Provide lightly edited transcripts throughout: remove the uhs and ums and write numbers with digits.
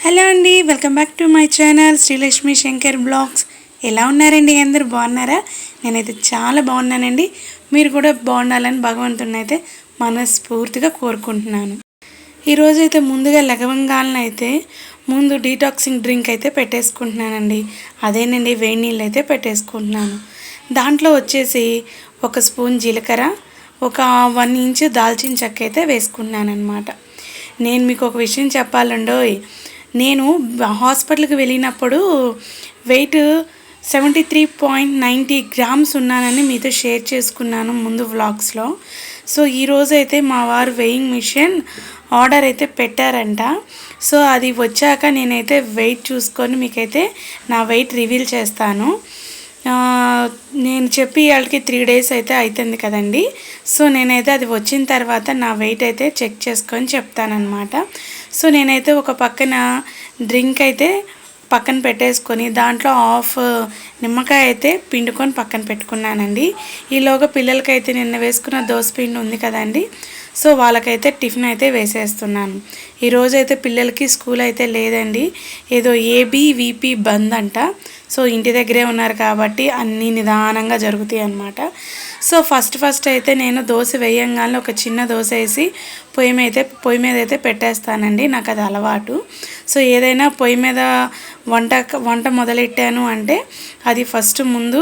Hello అండి, welcome back to my channel Srilakshmi Shankar vlogs. ఎలా ఉన్నారండి? అందరూ బాగున్నారా? నేనైతే చాలా బాగున్నానండి. మీరు కూడా బాగుండాలని భగవంతుని అయితే మనస్ఫూర్తిగా కోరుకుంటున్నాను. ఈరోజైతే ముందుగా లగవంగాలను అయితే ముందు డీటాక్సింగ్ డ్రింక్ అయితే పెట్టేసుకుంటున్నానండి. అదేనండి, వేడి నీళ్ళు అయితే పెట్టేసుకుంటున్నాను. దాంట్లో వచ్చేసి 1 స్పూన్ జీలకర్ర, ఒక 1 ఇంచు దాల్చిన చెక్క అయితే వేసుకున్నాను అనమాట. నేను మీకు ఒక విషయం చెప్పాలండోయ్. నేను హాస్పిటల్కి వెళ్ళినప్పుడు వెయిట్ 73.90 గ్రామ్స్ ఉన్నానని మీతో షేర్ చేసుకున్నాను ముందు వ్లాగ్స్లో. సో ఈరోజు అయితే మా వారు వెయింగ్ మిషన్ ఆర్డర్ అయితే పెట్టారంట. సో అది వచ్చాక నేనైతే వెయిట్ చూసుకొని మీకైతే నా వెయిట్ రివీల్ చేస్తాను. నేను చెప్పి వాళ్ళకి 3 డేస్ అయితే అవుతుంది కదండి. సో నేనైతే అది వచ్చిన తర్వాత నా వెయిట్ అయితే చెక్ చేసుకొని చెప్తానమాట. సో నేనైతే ఒక పక్కన డ్రింక్ అయితే పక్కన పెట్టేసుకొని దాంట్లో హాఫ్ నిమ్మకాయ అయితే పిండుకొని పక్కన పెట్టుకున్నానండి. ఈలోగా పిల్లలకైతే నిన్న వేసుకున్న దోసపిండి ఉంది కదండి. సో వాళ్ళకైతే టిఫిన్ అయితే వేసేస్తున్నాను. ఈరోజైతే పిల్లలకి స్కూల్ అయితే లేదండి, ఏదో ఏబీవీపీ బంద్ అంట. సో ఇంటి దగ్గరే ఉన్నారు కాబట్టి అన్నీ నిదానంగా జరుగుతాయి అన్నమాట. సో ఫస్ట్ అయితే నేను దోశ వేయంగానే ఒక చిన్న దోశ వేసి పొయ్యి మీద అయితే పెట్టేస్తానండి. నాకు అది అలవాటు. సో ఏదైనా పొయ్యి మీద వంట మొదలెట్టాను అంటే అది ఫస్ట్ ముందు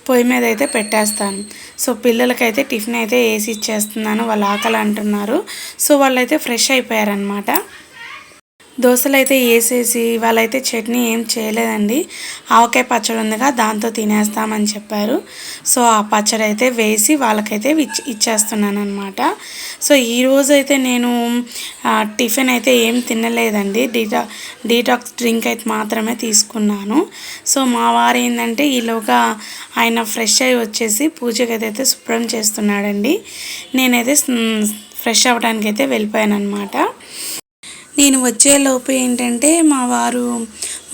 పొయ్యి మీద అయితే పెట్టేస్తాను. సో పిల్లలకైతే టిఫిన్ అయితే వేసి ఇచ్చేస్తున్నాను. వాళ్ళు ఆకలి అంటున్నారు. సో వాళ్ళైతే ఫ్రెష్ అయిపోయారనమాట. దోశలు అయితే వేసేసి వాళ్ళైతే చట్నీ ఏం చేయలేదండి. ఆవకాయ పచ్చడి ఉందిగా దాంతో తినేస్తామని చెప్పారు. సో ఆ పచ్చడి అయితే వేసి వాళ్ళకైతే ఇచ్చేస్తున్నాను అనమాట. సో ఈరోజైతే నేను టిఫిన్ అయితే ఏం తినలేదండి. డీటాక్స్ డ్రింక్ అయితే మాత్రమే తీసుకున్నాను. సో మా వారు ఏంటంటే ఈలోగా ఆయన ఫ్రెష్ అయ్యి వచ్చేసి పూజకి అయితే శుభ్రం చేస్తున్నాడండి. నేనైతే ఫ్రెష్ అవ్వడానికి అయితే వెళ్ళిపోయాను అనమాట. నేను వచ్చేలోపు ఏంటంటే మా వారు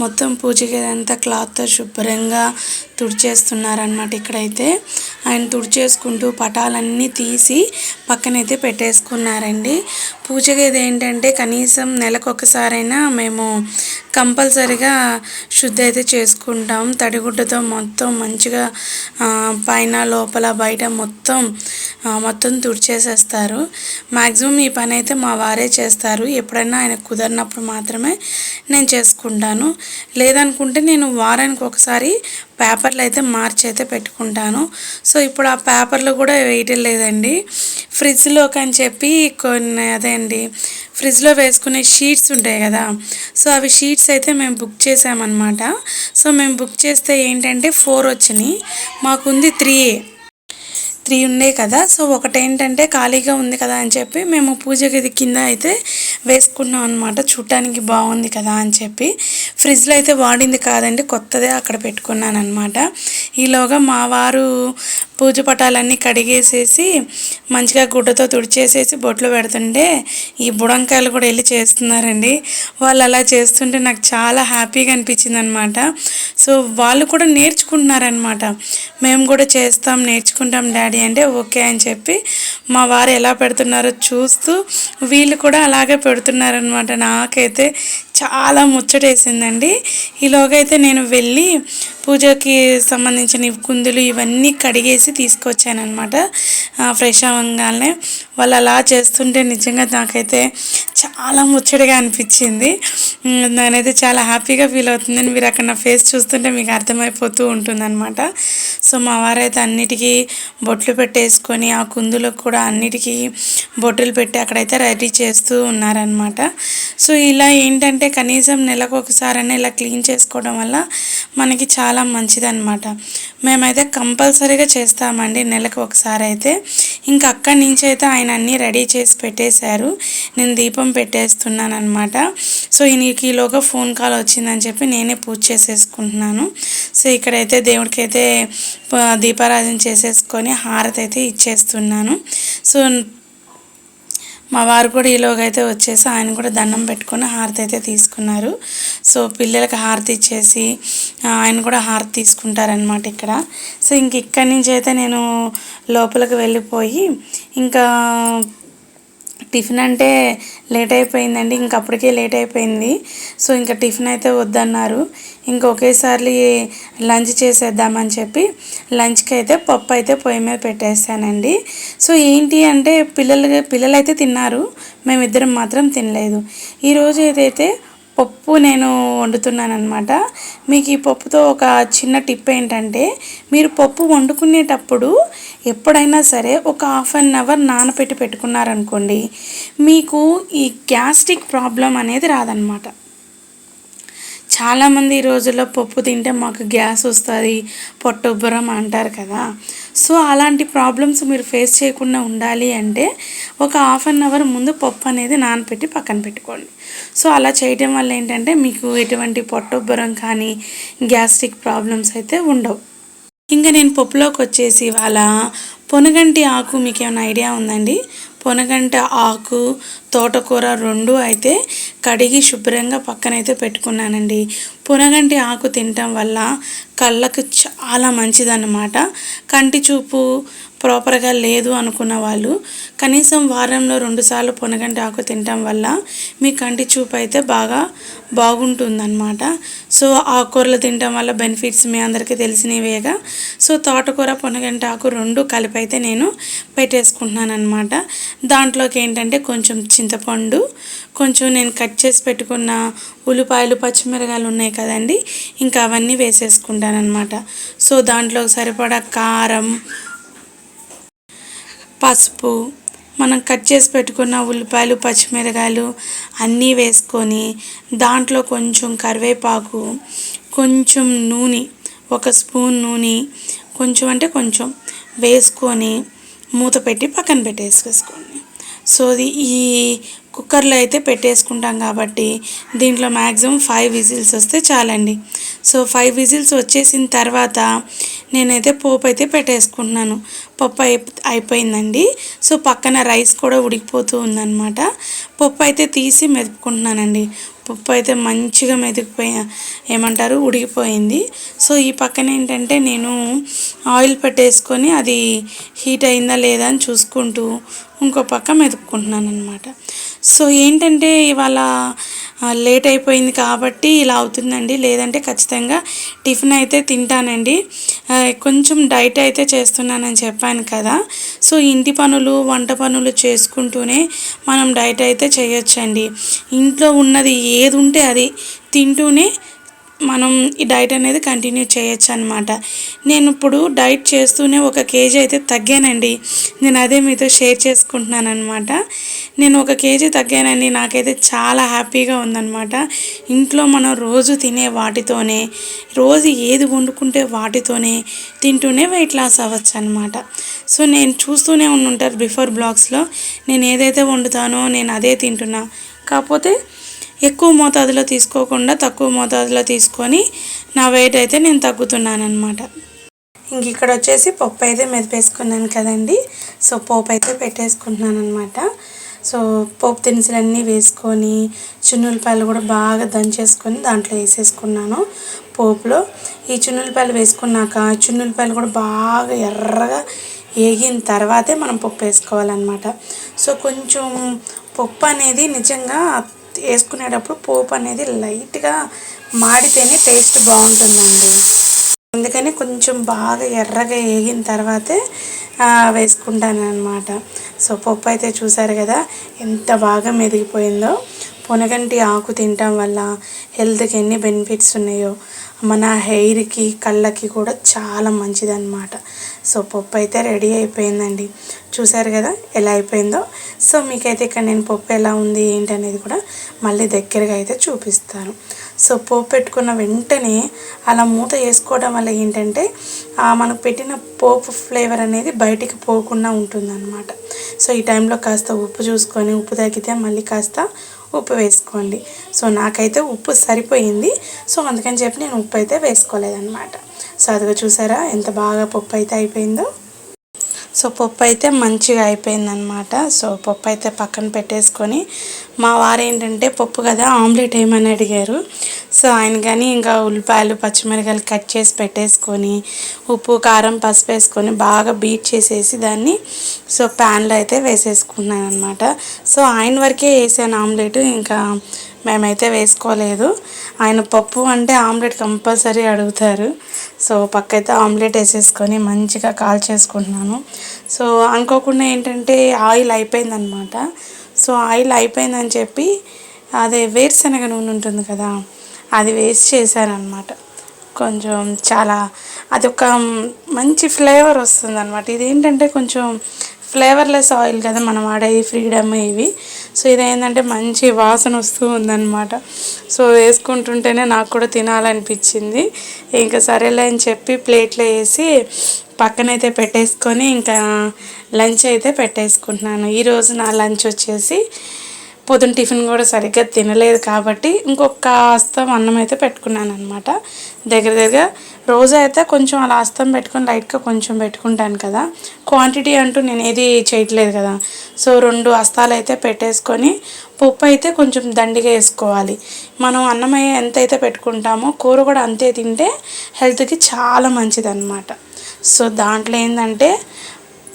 మొత్తం పూజకి అంతా క్లాత్తో శుభ్రంగా తుడిచేస్తున్నారనమాట. ఇక్కడైతే ఆయన తుడిచేసుకుంటూ పటాలన్నీ తీసి పక్కనైతే పెట్టేసుకున్నారండి. పూజ గది ఏంటంటే కనీసం నెలకొకసారైనా మేము కంపల్సరిగా శుద్ధి అయితే చేసుకుంటాం. తడిగుడ్డతో మొత్తం మంచిగా పైన లోపల బయట మొత్తం తుడిచేసేస్తారు. మ్యాక్సిమం ఈ పని అయితే మా వారే చేస్తారు. ఎప్పుడైనా ఆయన కుదరినప్పుడు మాత్రమే నేను చేసుకుంటాను. లేదనుకుంటే నేను వారానికి ఒకసారి పేపర్లు అయితే మార్చి అయితే పెట్టుకుంటాను. సో ఇప్పుడు ఆ పేపర్లు కూడా వేయటం లేదండి. ఫ్రిడ్జ్లోకి అని చెప్పి కొన్ని అదేండి ఫ్రిడ్జ్లో వేసుకునే షీట్స్ ఉంటాయి కదా. సో అవి షీట్స్ అయితే మేము బుక్ చేసామన్నమాట. సో మేము బుక్ చేస్తే ఏంటంటే 4 వచ్చినాయి, మాకుంది 3 ఉండే కదా. సో ఒకటేంటంటే ఖాళీగా ఉంది కదా అని చెప్పి మేము పూజ గది కింద అయితే వేసుకున్నాం అనమాట. చూడటానికి బాగుంది కదా అని చెప్పి. ఫ్రిడ్జ్లో అయితే వాడింది కాదండి, కొత్తదే అక్కడ పెట్టుకున్నాను అనమాట. ఈలోగా మా వారు పూజ పటాలన్నీ కడిగేసేసి మంచిగా గుడ్డతో తుడిచేసేసి బొట్లు పెడుతుంటే ఈ బుడంకాయలు కూడా వెళ్ళి చేస్తున్నారండి. వాళ్ళు అలా చేస్తుంటే నాకు చాలా హ్యాపీగా అనిపించింది అనమాట. సో వాళ్ళు కూడా నేర్చుకుంటున్నారనమాట. మేము కూడా చేస్తాం, నేర్చుకుంటాం డాడీ అంటే ఓకే అని చెప్పి మా వారు ఎలా పెడుతున్నారో చూస్తూ వీళ్ళు కూడా అలాగే పెడుతున్నారనమాట. నాకైతే చాలా ముచ్చటేసిందండి. ఈలోగైతే నేను వెళ్ళి పూజకి సంబంధించిన కుందులు ఇవన్నీ కడిగేసి తీసుకొచ్చానమాట. ఫ్రెష్ అవ్వగానే వాళ్ళు అలా చేస్తుంటే నిజంగా నాకైతే చాలా ముచ్చటగా అనిపించింది. నేనైతే చాలా హ్యాపీగా ఫీల్ అవుతుందని మీరు అక్కడ నా ఫేస్ చూస్తుంటే మీకు అర్థమైపోతూ ఉంటుందన్నమాట. సో మా వారైతే అన్నిటికీ బొట్లు పెట్టేసుకొని ఆ కుందులకు కూడా అన్నిటికీ బొట్టులు పెట్టి అక్కడైతే రెడీ చేస్తూ ఉన్నారనమాట. సో ఇలా ఏంటంటే కనీసం నెలకు ఒకసారైనా ఇలా క్లీన్ చేసుకోవడం వల్ల మనకి చాలా మంచిదన్నమాట. మేమైతే కంపల్సరీగా చేస్తామండి నెలకు ఒకసారి అయితే. ఇంకా అక్కడి నుంచి అయితే ఆయన అన్నీ రెడీ చేసి పెట్టేశారు. నేను దీపం పెట్టేస్తున్నాను అనమాట. సో ఈలోగా ఫోన్ కాల్ వచ్చిందని చెప్పి నేనే పూజ చేసేసుకుంటున్నాను. సో ఇక్కడైతే దేవుడికి అయితే దీపారాధన చేసేసుకొని హారతి అయితే ఇచ్చేస్తున్నాను. సో మా వారు కూడా ఈలోగా అయితే వచ్చేసి ఆయన కూడా దండం పెట్టుకొని హారతి అయితే తీసుకున్నారు. సో పిల్లలకి హారతి ఇచ్చేసి ఆయన కూడా హారతి తీసుకుంటారనమాట ఇక్కడ. సో ఇక్కడి నుంచి అయితే నేను లోపలికి వెళ్ళిపోయి ఇంకా టిఫిన్ అంటే లేట్ అయిపోయిందండి, ఇంక అప్పటికే లేట్ అయిపోయింది. సో ఇంకా టిఫిన్ అయితే వద్దన్నారు. ఇంక ఒకేసారి లంచ్ చేసేద్దామని చెప్పి లంచ్కి అయితే పప్పు అయితే పొయ్యి మీద పెట్టేస్తానండి. సో ఏంటి అంటే పిల్లలైతే తిన్నారు, మేమిద్దరం మాత్రం తినలేదు. ఈరోజు ఏదైతే పప్పు నేను వండుతున్నానమాట. మీకు ఈ పప్పుతో ఒక చిన్న టిప్ ఏంటంటే, మీరు పప్పు వండుకునేటప్పుడు ఎప్పుడైనా సరే ఒక హాఫ్ అన్ అవర్ నానబెట్టి పెట్టుకున్నారనుకోండి, మీకు ఈ గ్యాస్ట్రిక్ ప్రాబ్లం అనేది రాదనమాట. చాలామంది ఈ రోజుల్లో పప్పు తింటే మాకు గ్యాస్ వస్తుంది, పొట్టుబ్బరం అంటారు కదా. సో అలాంటి ప్రాబ్లమ్స్ మీరు ఫేస్ చేయకుండా ఉండాలి అంటే ఒక హాఫ్ అన్ అవర్ ముందు పప్పు అనేది నానబెట్టి పక్కన పెట్టుకోండి. సో అలా చేయడం వల్ల ఏంటంటే మీకు ఎటువంటి పొట్టుబ్బరం కానీ గ్యాస్ట్రిక్ ప్రాబ్లమ్స్ అయితే ఉండవు. ఇంకా నేను పప్పులోకి వచ్చేసి ఇవాళ పొనగంటి ఆకు, మీకు ఏమైనా ఐడియా ఉందండి? పొనగంటి ఆకు, తోటకూర రెండు అయితే కడిగి శుభ్రంగా పక్కనైతే పెట్టుకున్నానండి. పొనగంటి ఆకు తినటం వల్ల కళ్ళకు చాలా మంచిదన్నమాట. కంటి చూపు ప్రాపర్గా లేదు అనుకున్న వాళ్ళు కనీసం వారంలో 2 సార్లు పొనగంటి ఆకు తినటం వల్ల మీ కంటి చూపు అయితే బాగుంటుందన్నమాట. సో ఆకుకూరలు తినటం వల్ల బెనిఫిట్స్ మీ అందరికీ తెలిసినవేగా. సో తోటకూర, పొనగంటి ఆకు రెండు కలిపి అయితే నేను పెట్టేసుకుంటున్నాను అనమాట. దాంట్లోకి ఏంటంటే కొంచెం చింతపండు, కొంచెం నేను కట్ చేసి పెట్టుకున్న ఉల్లిపాయలు, పచ్చిమిరకాయలు ఉన్నాయి కదండి, ఇంకా అవన్నీ వేసేసుకుంటాను అనమాట. సో దాంట్లోకి సరిపడా కారం, పసుపు, మనం కట్ చేసి పెట్టుకున్న ఉల్లిపాయలు, పచ్చిమిరకాయలు అన్నీ వేసుకొని దాంట్లో కొంచెం కరివేపాకు, కొంచెం నూనె, 1 స్పూన్ నూనె, కొంచెం అంటే కొంచెం వేసుకొని మూత పెట్టి పక్కన పెట్టేసుకోండి. సో ఈ కుక్కర్లో అయితే పెట్టేసుకుంటాం కాబట్టి దీంట్లో మ్యాక్సిమం 5 విజిల్స్ వస్తే చాలండి. సో 5 విజిల్స్ వచ్చేసిన తర్వాత నేనైతే పోపు అయితే పెట్టేసుకుంటున్నాను. పప్పు అయిపోయిందండి. సో పక్కన రైస్ కూడా ఉడికిపోతూ ఉందన్నమాట. పప్పు అయితే తీసి మెదుపుకుంటున్నానండి. పప్పు అయితే మంచిగా ఉడికిపోయింది. సో ఈ పక్కన ఏంటంటే నేను ఆయిల్ పెట్టేసుకొని అది హీట్ అయిందా లేదా అని చూసుకుంటూ ఇంకో పక్క మెదుపుకుంటున్నాను అనమాట. సో ఏంటంటే ఇవాళ లేట్ అయిపోయింది కాబట్టి ఇలా అవుతుందండి, లేదంటే ఖచ్చితంగా టిఫిన్ అయితే తింటానండి. కొంచెం డైట్ అయితే చేస్తున్నానని చెప్పాను కదా. సో ఇంటి పనులు, వంట పనులు చేసుకుంటూనే మనం డైట్ అయితే చేయొచ్చండి. ఇంట్లో ఉన్నది ఏది ఉంటే అది తింటూనే మనం ఈ డైట్ అనేది కంటిన్యూ చేయొచ్చు అనమాట. నేను ఇప్పుడు డైట్ చేస్తూనే 1 కేజీ అయితే తగ్గానండి. నేను అదే మీతో షేర్ చేసుకుంటున్నాను అనమాట. నేను 1 కేజీ తగ్గానండి. నాకైతే చాలా హ్యాపీగా ఉందన్నమాట. ఇంట్లో మనం రోజు తినే వాటితోనే, రోజు ఏది వండుకుంటే వాటితోనే తింటూనే వెయిట్ లాస్ అవ్వచ్చు అనమాట. సో నేను చూస్తూనే ఉంటారు బిఫోర్ బ్లాగ్స్లో నేను ఏదైతే వండుతానో నేను అదే తింటున్నా. కాకపోతే ఎక్కువ మోతాదులో తీసుకోకుండా తక్కువ మోతాదులో తీసుకొని నా వెయిట్ అయితే నేను తగ్గుతున్నాను అనమాట. ఇంక ఇక్కడ వచ్చేసి పప్పు అయితే మెదిపేసుకున్నాను కదండి. సో పోపు అయితే పెట్టేసుకుంటున్నాను అనమాట. సో పోపు దినుసులన్నీ వేసుకొని చున్నులపాయలు కూడా బాగా దంచేసుకొని దాంట్లో వేసేసుకున్నాను పోపులో. ఈ చున్నులపాయలు వేసుకున్నాక చున్నులపాయలు కూడా బాగా ఎర్రగా వేగిన తర్వాతే మనం పప్పు వేసుకోవాలన్నమాట. సో కొంచెం పప్పు అనేది నిజంగా వేసుకునేటప్పుడు పోపు అనేది లైట్గా మాడితేనే టేస్ట్ బాగుంటుందండి. అందుకని కొంచెం బాగా ఎర్రగా వేగిన తర్వాతే వేసుకుంటాను అనమాట. సో పప్పు అయితే చూసారు కదా ఎంత బాగా మెదిగిపోయిందో. పొనగంటి ఆకు తినటం వల్ల హెల్త్కి ఎన్ని బెనిఫిట్స్ ఉన్నాయో, మన హెయిర్కి, కళ్ళకి కూడా చాలా మంచిదన్నమాట. సో పప్పు అయితే రెడీ అయిపోయిందండి. చూసారు కదా ఎలా అయిపోయిందో. సో మీకైతే ఇక్కడ నేను పప్పు ఎలా ఉంది ఏంటి అనేది కూడా మళ్ళీ దగ్గరగా అయితే చూపిస్తాను. సో పోపు పెట్టుకున్న వెంటనే అలా మూత వేసుకోవడం వల్ల ఏంటంటే మనకు పెట్టిన పోపు ఫ్లేవర్ అనేది బయటికి పోకుండా ఉంటుందన్నమాట. సో ఈ టైంలో కాస్త ఉప్పు చూసుకొని, ఉప్పు తగ్గితే మళ్ళీ కాస్త ఉప్పు వేసుకోండి. సో నాకైతే ఉప్పు సరిపోయింది. సో అందుకని చెప్పి నేను ఉప్పు అయితే వేసుకోలేదన్నమాట. సో అదిగో చూసారా ఎంత బాగా పప్పు అయితే అయిపోయిందో. సో పప్పు అయితే మంచిగా అయిపోయిందనమాట. సో పప్పు అయితే పక్కన పెట్టేసుకొని మా వారు ఏంటంటే పప్పు కదా ఆమ్లెట్ వేయమని అడిగారు. సో ఆయన కానీ ఇంకా ఉల్లిపాయలు పచ్చిమిరకాయలు కట్ చేసి పెట్టేసుకొని ఉప్పు కారం పసుపు వేసుకొని బాగా బీట్ చేసేసి దాన్ని సో ప్యాన్లో అయితే వేసేసుకున్నాను అనమాట. సో ఆయన వరకే వేసాను ఆమ్లెట్, ఇంకా మేమైతే వేసుకోలేదు. ఆయన పప్పు అంటే ఆమ్లెట్ కంపల్సరీ అడుగుతారు. సో పక్కైతే ఆమ్లెట్ వేసేసుకొని మంచిగా కాల్చేసుకుంటున్నాను. సో అనుకోకుండా ఏంటంటే ఆయిల్ అయిపోయిందనమాట. సో ఆయిల్ అయిపోయిందని చెప్పి అదే వేరుశనగ నూనె ఉంటుంది కదా, అది వేస్ట్ చేశానమాట. కొంచెం చాలా అదొక మంచి ఫ్లేవర్ వస్తుంది అనమాట. ఇదేంటంటే కొంచెం ఫ్లేవర్లెస్ ఆయిల్ కదా మనం వాడేది, ఫ్రీడమ్ ఇవి. సో ఇదేంటంటే మంచి వాసన వస్తూ ఉందన్నమాట. సో వేసుకుంటుంటేనే నాకు కూడా తినాలనిపించింది. ఇంకా సరేలే అని చెప్పి ప్లేట్లో వేసి పక్కనైతే పెట్టేసుకొని ఇంకా లంచ్ అయితే పెట్టేసుకుంటున్నాను. ఈరోజు నా లంచ్ వచ్చేసి పొద్దున్న టిఫిన్ కూడా సరిగ్గా తినలేదు కాబట్టి ఇంకొక అస్తం అన్నం అయితే పెట్టుకున్నాను అనమాట. దగ్గర రోజు అయితే కొంచెం అలా అస్తం పెట్టుకొని లైట్గా కొంచెం పెట్టుకుంటాను కదా, క్వాంటిటీ అంటూ నేను ఏది చేయట్లేదు కదా. సో 2 అస్తాలు అయితే పెట్టేసుకొని పప్పు అయితే కొంచెం దండిగా వేసుకోవాలి. మనం అన్నం ఎంత అయితే పెట్టుకుంటామో కూర కూడా అంతే తింటే హెల్త్కి చాలా మంచిది అనమాట. సో దాంట్లో ఏంటంటే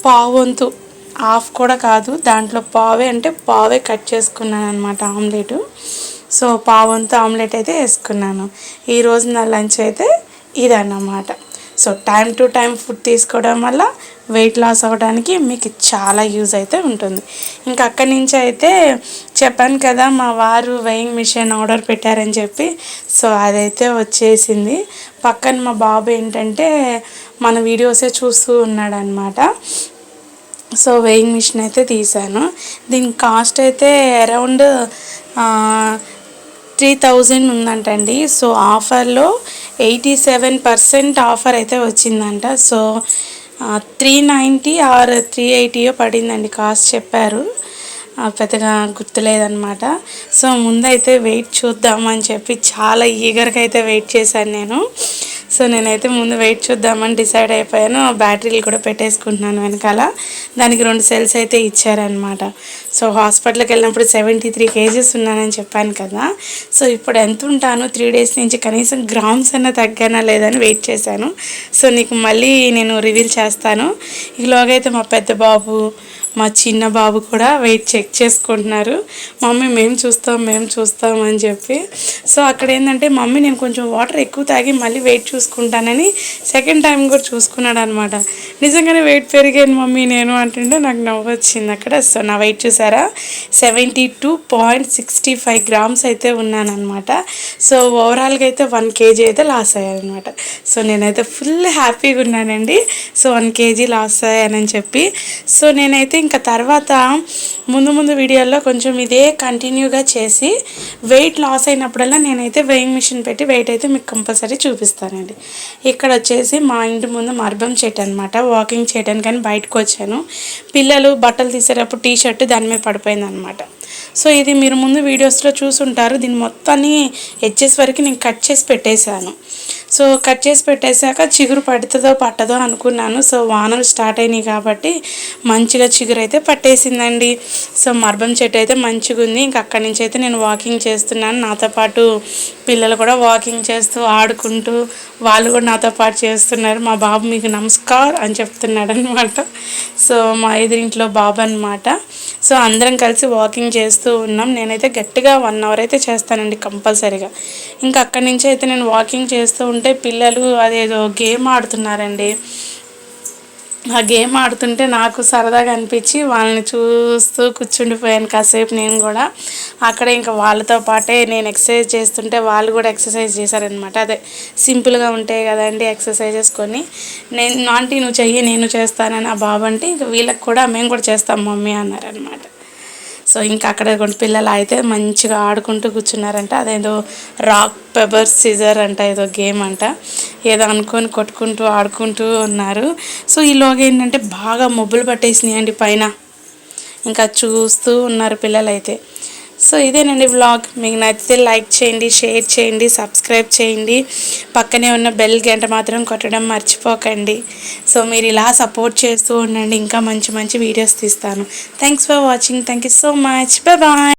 పావంతు, హాఫ్ కూడా కాదు, దాంట్లో పావే అంటే పావే కట్ చేసుకున్నాను అనమాట ఆమ్లెట్. సో పావంతు ఆమ్లెట్ అయితే వేసుకున్నాను. ఈరోజు నా లంచ్ అయితే ఇదన్నమాట. So time to time food తీసుకోవడం వల్ల వెయిట్ లాస్ అవ్వడానికి మీకు చాలా యూజ్ అయితే ఉంటుంది. ఇంకా అక్కడి నుంచి అయితే చెప్పాను కదా మా వారు వెయింగ్ మిషన్ ఆర్డర్ పెట్టారని చెప్పి. సో అదైతే వచ్చేసింది. పక్కన మా బాబు ఏంటంటే మన వీడియోసే చూస్తూ ఉన్నాడనమాట. సో వెయింగ్ మిషన్ అయితే తీసాను. దీని కాస్ట్ అయితే అరౌండ్ 3000 ఉందంటండి. సో ఆఫర్లో 87% ఆఫర్ అయితే వచ్చిందంట. సో 390 ఆర్ 380 పడిందండి కాస్ట్ చెప్పారు, పెద్దగా గుర్తులేదన్నమాట. సో ముందైతే వెయిట్ చూద్దామని చెప్పి చాలా ఈగర్గా అయితే వెయిట్ చేశాను నేను. సో నేనైతే ముందు వెయిట్ చూద్దామని డిసైడ్ అయిపోయాను. బ్యాటరీలు కూడా పెట్టేసుకుంటున్నాను వెనకాల. దానికి 2 సెల్స్ అయితే ఇచ్చారనమాట. సో హాస్పిటల్కి వెళ్ళినప్పుడు 73 kgs ఉన్నానని చెప్పాను కదా. సో ఇప్పుడు ఎంత ఉంటాను 3 days నుంచి, కనీసం గ్రామ్స్ అన్న తగ్గానా లేదని వెయిట్ చేశాను. సో నీకు మళ్ళీ నేను రివీల్ చేస్తాను. ఈలోగా అయితే మా పెద్ద బాబు మా చిన్న బాబు కూడా వెయిట్ చెక్ చేసుకుంటున్నారు. మమ్మీ మేము చూస్తాం అని చెప్పి. సో అక్కడ ఏంటంటే మమ్మీ నేను కొంచెం వాటర్ ఎక్కువ తాగి మళ్ళీ వెయిట్ చూసుకుంటానని సెకండ్ టైం కూడా చూసుకున్నాడు అనమాట. నిజంగానే వెయిట్ పెరిగాను మమ్మీ నేను అంటుంటే నాకు నవ్వు వచ్చింది అక్కడ. సో నా వెయిట్ చూసారా 72.65 grams అయితే ఉన్నానమాట. సో ఓవరాల్గా అయితే 1 kg అయితే లాస్ అయ్యానమాట. సో నేనైతే ఫుల్ హ్యాపీగా ఉన్నానండి. సో 1 kg లాస్ అయ్యానని చెప్పి. సో నేనైతే ఇంకా తర్వాత ముందు వీడియోల్లో కొంచెం ఇదే కంటిన్యూగా చేసి వెయిట్ లాస్ అయినప్పుడల్లా నేనైతే వెయింగ్ మిషన్ పెట్టి వెయిట్ అయితే మీకు కంపల్సరీ చూపిస్తానండి. ఇక్కడ వచ్చేసి మా ఇంటి ముందు మర్బం చెట్టు అనమాట. వాకింగ్ చేయడానికి కానీ బయటకు వచ్చాను. పిల్లలు బట్టలు తీసేటప్పుడు టీ షర్ట్ దాని మీద పడిపోయింది అనమాట. సో ఇది మీరు ముందు వీడియోస్లో చూసుంటారు. దీన్ని మొత్తాన్ని ఎడ్జెస్ వరకు నేను కట్ చేసి పెట్టేశాను. సో కట్ చేసి పెట్టేశాక చిగురు పడుతుందో పట్టదో అనుకున్నాను. సో వానలు స్టార్ట్ అయినాయి కాబట్టి మంచిగా చిగురు అయితే పట్టేసిందండి. సో మర్బం చెట్టు అయితే మంచిగా ఉంది. ఇంక అక్కడి నుంచి అయితే నేను వాకింగ్ చేస్తున్నాను. నాతో పాటు పిల్లలు కూడా వాకింగ్ చేస్తూ ఆడుకుంటూ వాళ్ళు కూడా నాతో పాటు చేస్తున్నారు. మా బాబు మీకు నమస్కార్ అని చెప్తున్నాడు అనమాట. సో మా ఎదురింట్లో బాబు అనమాట. సో అందరం కలిసి వాకింగ్ చేస్తూ ఉన్నాం. నేనైతే గట్టిగా 1 hour అయితే చేస్తానండి కంపల్సరీగా. ఇంకా అక్కడి నుంచి అయితే నేను వాకింగ్ చేస్తూ ఉంటే పిల్లలు అదేదో గేమ్ ఆడుతున్నారండి. ఆ గేమ్ ఆడుతుంటే నాకు సరదాగా అనిపించి వాళ్ళని చూస్తూ కూర్చుండిపోయాను కాసేపు నేను కూడా. అక్కడ ఇంకా వాళ్ళతో పాటే నేను ఎక్సర్సైజ్ చేస్తుంటే వాళ్ళు కూడా ఎక్సర్సైజ్ చేశారనమాట. అదే సింపుల్గా ఉంటాయి కదండి ఎక్సర్సైజెస్ కొన్ని. ఆంటీ నువ్వు చెయ్యి నేను చేస్తానని ఆ బాబు అంటే ఇంకా వీళ్ళకి కూడా మేము కూడా చేస్తాం మమ్మీ అన్నారనమాట. సో ఇంకా అక్కడ కొన్ని పిల్లలు అయితే మంచిగా ఆడుకుంటూ కూర్చున్నారంట. అదేదో రాక్ పేపర్ సిజర్ అంట, ఏదో గేమ్ అంట, ఏదో అనుకొని కొట్టుకుంటూ ఆడుకుంటూ ఉన్నారు. సో ఈలోగా ఏంటంటే బాగా మబ్బులు పట్టేసినాయండి పైన. ఇంకా చూస్తూ ఉన్నారు పిల్లలైతే. సో ఇదేనండి వ్లాగ్. మీకు నచ్చితే లైక్ చేయండి, షేర్ చేయండి, సబ్స్క్రైబ్ చేయండి. పక్కనే ఉన్న బెల్ గంట మాత్రం కొట్టడం మర్చిపోకండి. సో మీరు ఇలా సపోర్ట్ చేస్తూ ఉండండి. ఇంకా మంచి మంచి వీడియోస్ తీస్తాను. Thanks for watching. Thank you so much. Bye.